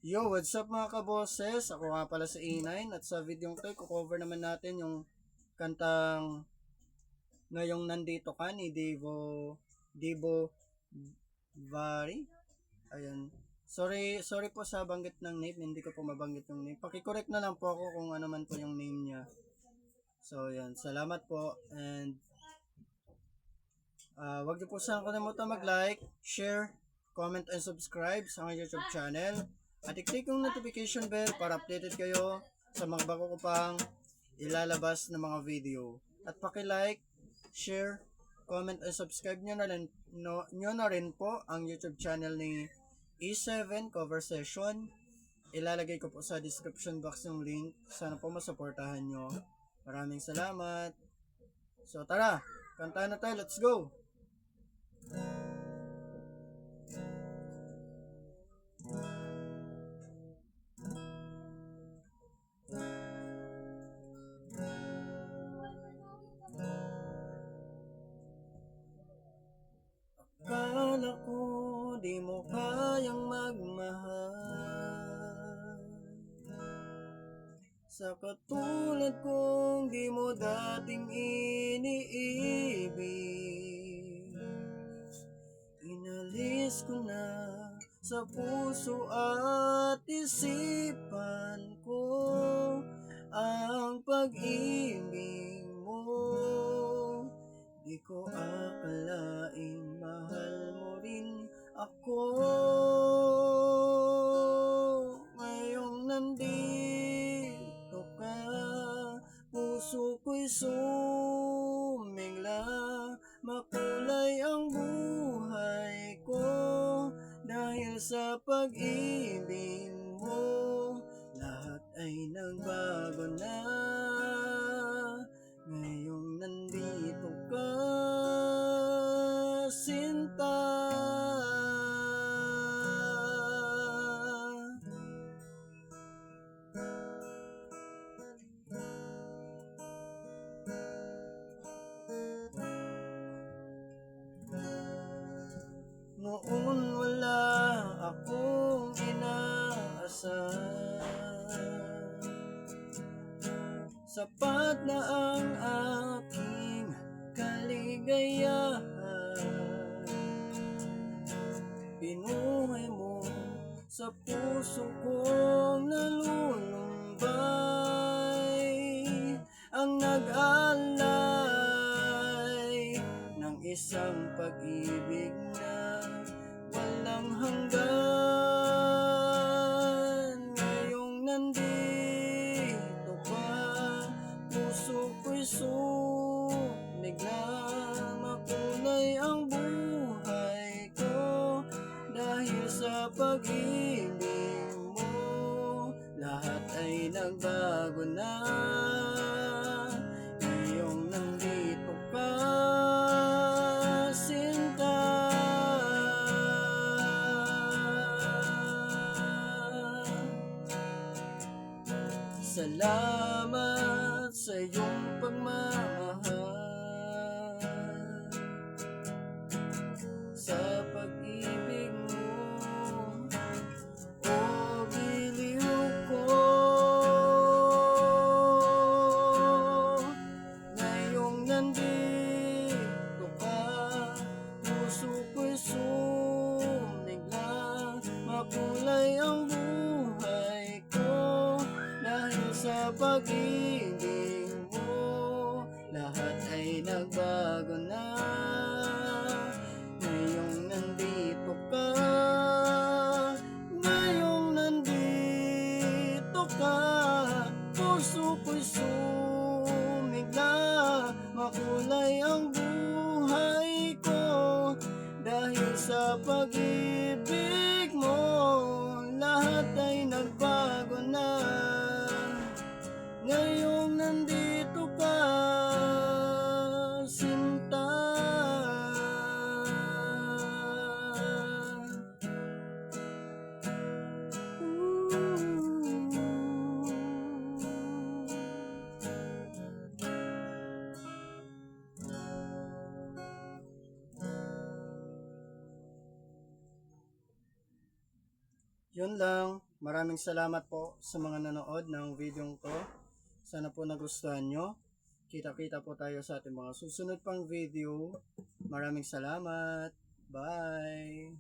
Yo, what's up mga kaboses? Ako nga pala si A9 at sa video ko cover naman natin yung kantang Ngayong Nandito Ka ni Devo Vari. Ayun. Sorry po sa banggit ng name, hindi ko po mabanggit yung name. Paki-correct na lang po ako kung ano man po yung name niya. So, yan. Salamat po and wag niyo po sana kalimutan mag-like, share, comment, and subscribe sa aking YouTube channel. At i-click yung notification bell para updated kayo sa mga bago ko pang ilalabas na mga video. At paki-like, share, comment, and subscribe nyo na rin po ang YouTube channel ni E7 Cover Session. Ilalagay ko po sa description box yung link. Sana po masuportahan nyo. Maraming salamat. So tara, kantahan na tayo. Let's go! Akala ko di mo kayang magmahal, sa katulad kong di mo dating iniibig. Inalis ko na sa puso at isipan ko ang pag-ibig mo. Di ko akalaing mahal mo rin ako. Ngayong nandito ka, puso ko'y sumigla. Makulay ang buhay ko dahil sa pag-ibig mo. Lahat ay nagbago na ngayong nandito ka, sinta. Noon wala akong inaasahan, sapat na ang aking kaligayahan. Pinuhay mo sa puso kong nalulumbay, ang nag-alay ng isang pag-ibig na walang hanggan. Ngayong nandito ka, puso ko'y sumigla. Makulay ang buhay ko dahil sa pag-ibig mo. Lahat ay nagbago na ngayong nandito ka, sinta. Salamat sa iyong pagmamahal, sa pag-ibig mo, o giliw ko. Ngayong nandito ka, puso ko'y sumigla. Makulay ang buhay ko dahil sa pag-ibig mo. Lahat ay nagbago na ngayong nandito ka, ngayong nandito ka. Puso ko'y sumigla. Makulay ang buhay ko dahil sa pag-ibig mo. Lahat ay nagbago na ngayong nandito ka, sinta. Yun lang. Maraming salamat po sa mga nanood ng video ko. Sana po nagustuhan nyo. Kita-kita po tayo sa ating mga susunod pang video. Maraming salamat. Bye!